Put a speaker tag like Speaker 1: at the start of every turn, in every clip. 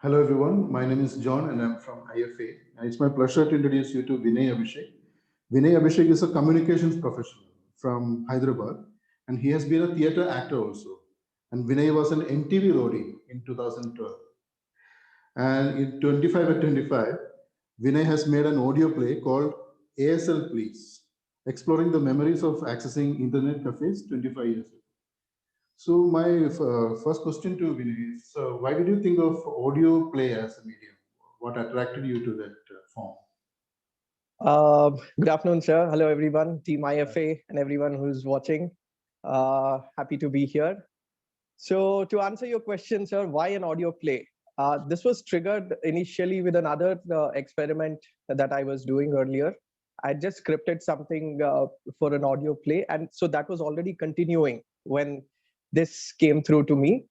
Speaker 1: Hello everyone, my name is John and I'm from IFA. And it's my pleasure to introduce you to Vinay Abhishek. Vinay Abhishek is a communications professional from Hyderabad and he has been a theatre actor also. And Vinay was an MTV roadie in 2012. And in 25 at 25, Vinay has made an audio play called ASL Please, exploring the memories of accessing internet cafes 25 years ago. So my first question to Vinay is, why did you think of audio play as a medium? What attracted you to that form?
Speaker 2: Good afternoon, sir. Hello, everyone, Team IFA, and everyone who's watching. Happy to be here. So, to answer your question, sir, why an audio play? This was triggered initially with another experiment that I was doing earlier. I just scripted something for an audio play, and so that was already continuing when this came through to me.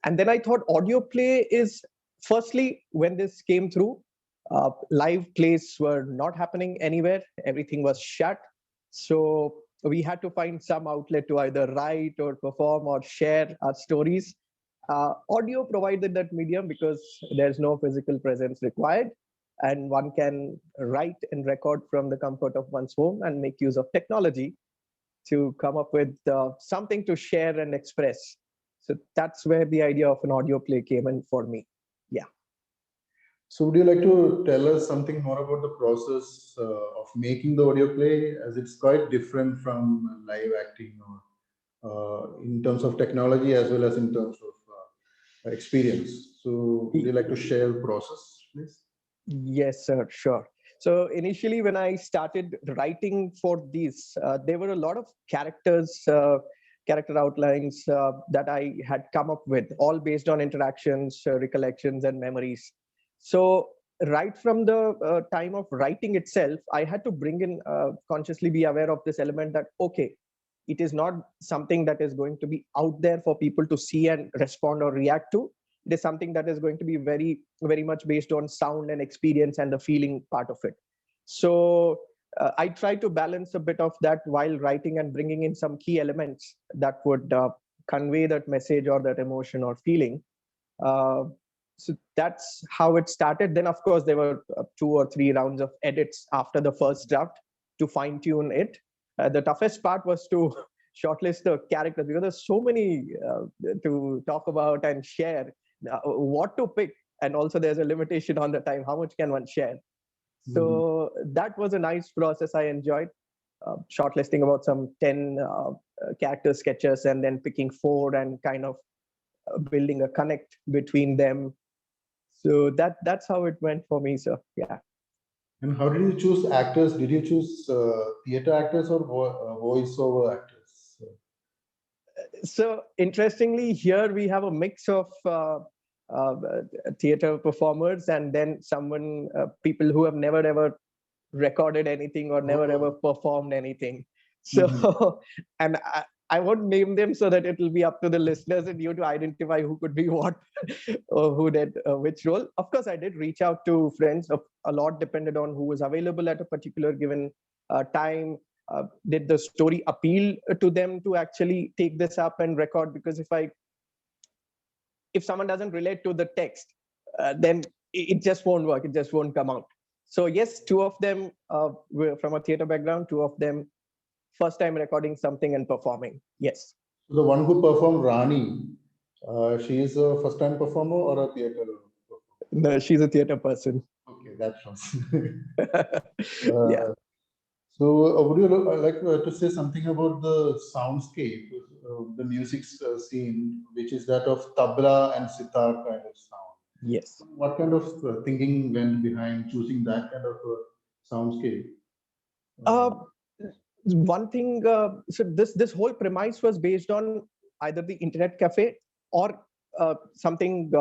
Speaker 2: And then I thought audio play is firstly when this came through, live plays were not happening anywhere. Everything was shut. So we had to find some outlet to either write or perform or share our stories. Audio provided that medium because there's no physical presence required, and one can write and record from the comfort of one's home and make use of technology to come up with something to share and express. So that's where the idea of an audio play came in for me. Yeah.
Speaker 1: So would you like to tell us something more about the process of making the audio play, as it's quite different from live acting or in terms of technology as well as in terms of experience. So would you like to share the process, please?
Speaker 2: Yes, sir, sure. So initially, when I started writing for these, there were a lot of character outlines that I had come up with, all based on interactions, recollections, and memories. So right from the time of writing itself, I had to bring in consciously be aware of this element that okay, it is not something that is going to be out there for people to see and respond or react to. It is something that is going to be very much based on sound and experience and the feeling part of it. So I try to balance a bit of that while writing and bringing in some key elements that would convey that message or that emotion or feeling. uh, so that's how it started. Then of course there were 2 or 3 rounds of edits after the first draft to fine tune it. The toughest part was to shortlist the characters because there's so many to talk about and share, what to pick, and also there's a limitation on the time, how much can one share.
Speaker 1: Mhm.
Speaker 2: So that was a nice process. I enjoyed shortlisting about some 10 character sketches and then picking four and kind of building a connect between them. So that's how it went for me, sir. Yeah.
Speaker 1: And how did you choose actors? Did you choose theater actors or voiceover actors?
Speaker 2: So interestingly, here we have a mix of uh, theater performers and then someone people who have never ever recorded anything or never ever
Speaker 1: Oh.
Speaker 2: performed anything.
Speaker 1: Mhm.
Speaker 2: So, and I won't name them so that it will be up to the listeners and you to identify who could be what or who did which role. Of course, I did reach out to friends. A lot depended on who was available at a particular given time. Did the story appeal to them to actually take this up and record? Because if someone doesn't relate to the text, then it just won't work. It just won't come out. So yes, two of them were from a theater background. Two of them first time recording something and performing. Yes.
Speaker 1: So the one who performed Rani, she is a first-time performer or a theater performer?
Speaker 2: No, she's a theater person.
Speaker 1: Okay, that shows.
Speaker 2: Yeah.
Speaker 1: uh, so would you like to say something about the soundscape, the music scene, which is that of tabla and sitar kind of sound?
Speaker 2: Yes.
Speaker 1: What kind of thinking went behind choosing that kind of soundscape?
Speaker 2: Uh,
Speaker 1: Uh,
Speaker 2: one thing. So this whole premise was based on either the internet cafe or something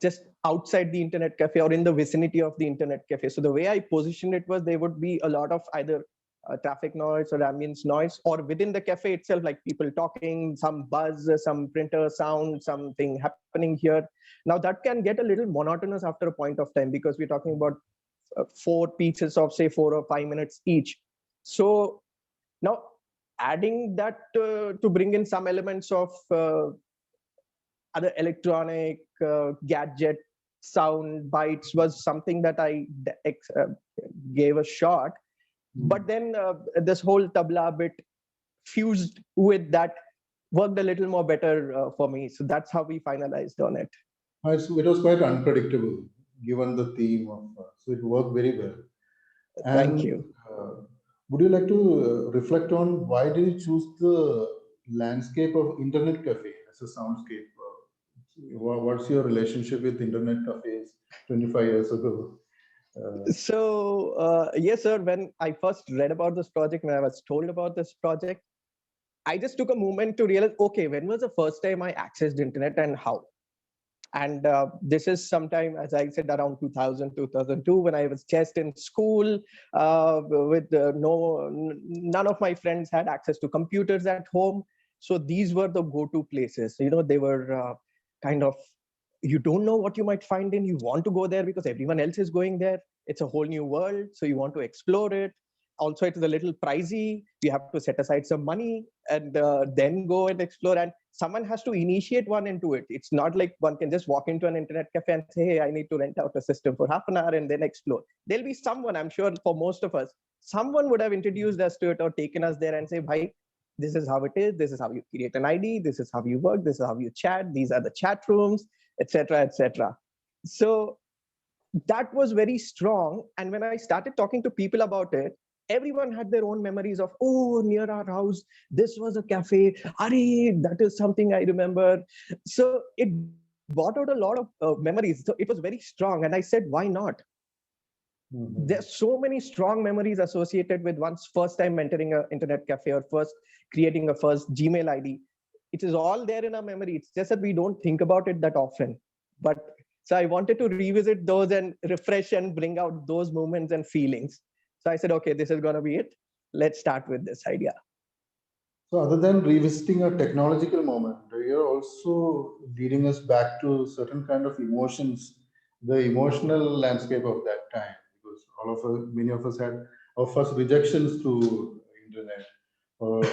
Speaker 2: just outside the internet cafe or in the vicinity of the internet cafe. So the way I positioned it was there would be a lot of either traffic noise or ambience noise, or within the cafe itself, like people talking, some buzz, some printer sound, something happening here. Now that can get a little monotonous after a point of time because we're talking about four pieces of say 4 or 5 minutes each. So now adding that to bring in some elements of other electronic gadget sound bites was something that I gave a shot. But then this whole tabla bit fused with that worked a little more better for me. So that's how we finalized on it.
Speaker 1: It was quite unpredictable given the theme of, so it worked very well.
Speaker 2: Thank
Speaker 1: And
Speaker 2: you.
Speaker 1: would you like to reflect on why did you choose the landscape of internet cafe as a soundscape? What's your relationship with internet cafes 25 years ago?
Speaker 2: So yes, sir. When I first read about this project, when I was told about this project, I just took a moment to realize, okay, when was the first time I accessed internet and how? And this is sometime, as I said, around 2000, 2002, when I was just in school. With none of my friends had access to computers at home, so these were the go-to places. They were kind of, you don't know what you might find in. You want to go there because everyone else is going there. It's a whole new world, so you want to explore it. Also, it is a little pricey. You have to set aside some money and then go and explore. And someone has to initiate one into it. It's not like one can just walk into an internet cafe and say, hey, I need to rent out a system for half an hour and then explore. There'll be someone, I'm sure for most of us, someone would have introduced us to it or taken us there and say, bhai, this is how it is. This is how you create an ID. This is how you work. This is how you chat. These are the chat rooms, etc., etc. So that was very strong. And when I started talking to people about it, everyone had their own memories of, oh, near our house, this was a cafe. Are, that is something I remember. So it brought out a lot of memories. So it was very strong. And I said, why not? There's so many strong memories associated with one's first time entering an internet cafe or first creating a first Gmail ID. It is all there in our memory. It's just that we don't think about it that often. But so I wanted to revisit those and refresh and bring out those moments and feelings. So I said, okay, this is going to be it. Let's start with this idea.
Speaker 1: So other than revisiting a technological moment, you're also leading us back to certain kind of emotions, the emotional landscape of that time, because many of us had our first rejections through internet. Or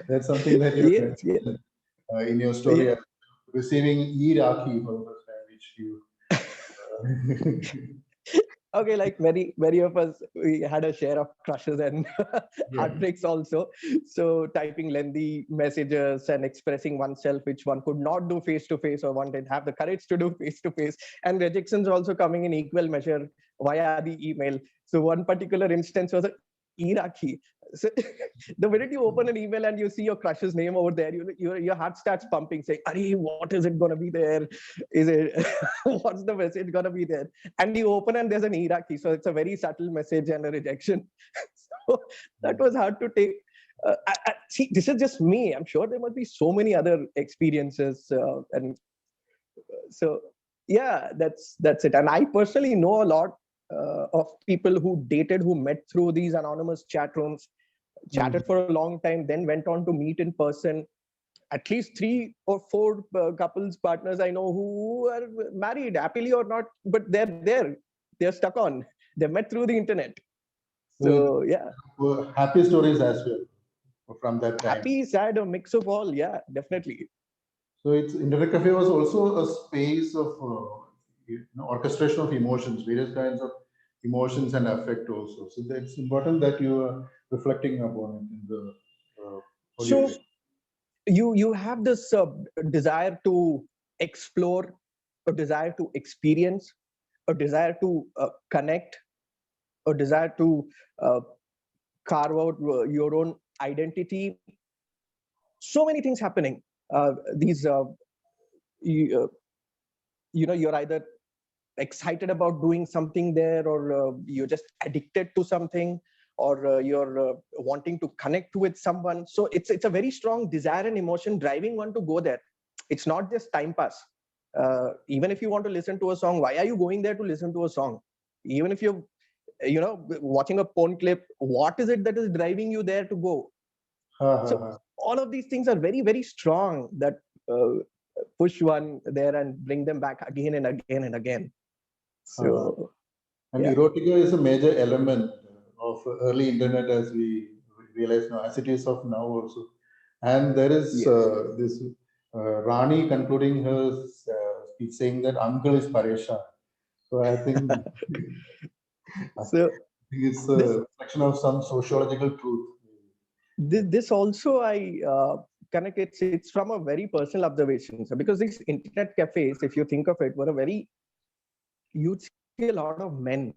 Speaker 1: that's something that you
Speaker 2: Yes, yes,
Speaker 1: mentioned in your story,
Speaker 2: yes.
Speaker 1: receiving e-Rakhi for the first time, which you.
Speaker 2: Okay, like many of us, we had a share of crushes and
Speaker 1: Yeah.
Speaker 2: heartbreaks also. So typing lengthy messages and expressing oneself, which one could not do face to face, or one didn't have the courage to do face to face, and rejections also coming in equal measure via the email. So one particular instance was a Iraqi. So the minute you open an email and you see your crush's name over there, your heart starts pumping, saying, "Arey, what is it gonna be there? Is it what's the message gonna be there?" And you open and there's an Iraqi. So it's a very subtle message and a rejection. So that was hard to take. See, this is just me. I'm sure there must be so many other experiences, and so yeah, that's it. And I personally know a lot of people who dated, who met through these anonymous chat rooms, chatted for a long time, then went on to meet in person. At least 3 or 4 couples, partners I know who are married happily or not, but they're there. They're stuck on. They met through the internet. So yeah,
Speaker 1: Happy stories as well from that time.
Speaker 2: happy, sad, a mix of all. Yeah, definitely.
Speaker 1: So it's Internet Cafe was also a space of orchestration of emotions, various kinds of emotions and affect also. So it's important that you are reflecting upon it in the audio.
Speaker 2: So you have this desire to explore, a desire to experience, a desire to connect, a desire to uh, carve out your own identity. So many things happening. These you, you're either excited about doing something there, or you're just addicted to something, or you're wanting to connect with someone. So it's a very strong desire and emotion driving one to go there. It's not just time pass. Even if you want to listen to a song, why are you going there to listen to a song? Even if you're watching a porn clip, what is it that is driving you there to go? So all of these things are very, very strong, that push one there and bring them back again and again and again. So
Speaker 1: And
Speaker 2: yeah.
Speaker 1: erotica is a major element of early internet, as we realize now, as it is of now also. And there is
Speaker 2: Yes.
Speaker 1: this Rani concluding her he's saying that uncle is Paresha. So I think,
Speaker 2: So
Speaker 1: it's a
Speaker 2: this
Speaker 1: reflection of some sociological truth.
Speaker 2: this also I connect. It's from a very personal observation. So because these internet cafes, if you think of it, were a very, you'd see a lot of men.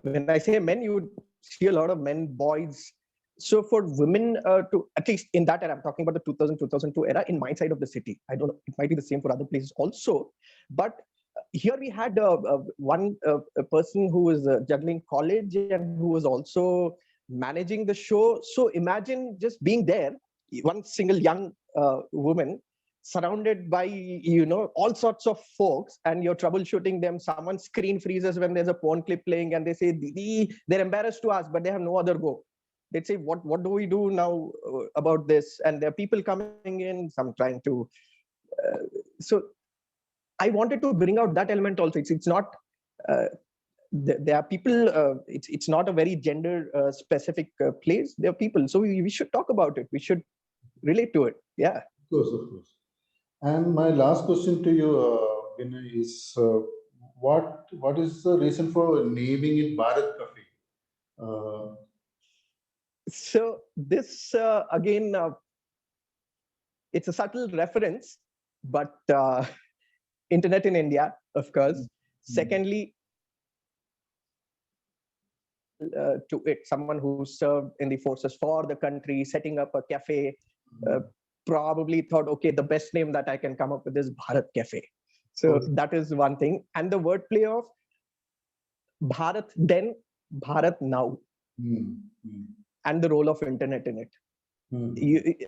Speaker 2: When I say men, you would see a lot of men, boys. So for women to, at least in that era, I'm talking about the 2000, 2002 era, in my side of the city. I don't know, it might be the same for other places also. But here we had one a person who was juggling college and who was also managing the show. So imagine just being there, one single young woman surrounded by all sorts of folks, and you're troubleshooting them. Someone's screen freezes when there's a porn clip playing, and they say, Didi, they're embarrassed to ask, but they have no other go. They'd say, what do we do now about this? And there are people coming in, some trying to so I wanted to bring out that element also. It's not there are people, it's not a very gender specific place. There are people, so we should talk about it, we should relate to it. Yeah.
Speaker 1: Of course, of course. And my last question to you, Vinay, is what is the reason for naming it Bharat Cafe? Uh,
Speaker 2: So this again, it's a subtle reference, but internet in India, of course. Secondly, to it, someone who served in the forces for the country, setting up a cafe, probably thought, okay, the best name that I can come up with is Bharat Cafe. So that is one thing. And the wordplay of Bharat then, Bharat now, and the role of internet in it.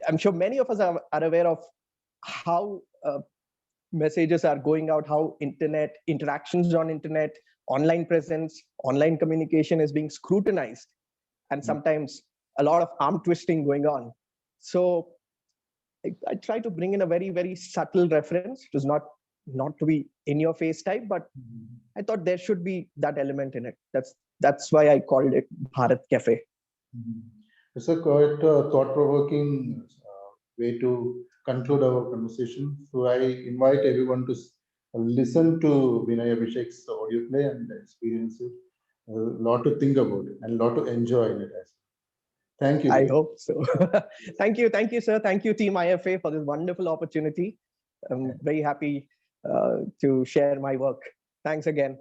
Speaker 2: I'm sure many of us are aware of how messages are going out, how internet interactions on internet, online presence, online communication is being scrutinized, and sometimes a lot of arm twisting going on. So I try to bring in a very, very subtle reference. It is not to be in your face type, but I thought there should be that element in it. That's why I called it Bharat Cafe.
Speaker 1: It's a quite thought-provoking way to conclude our conversation. So I invite everyone to listen to Vinay Abhishek's audio play and experience it. A lot to think about it and a lot to enjoy in it as well. Thank you.
Speaker 2: I hope so. Thank you, sir. Thank you, Team IFA, for this wonderful opportunity. I'm very happy to share my work. Thanks again.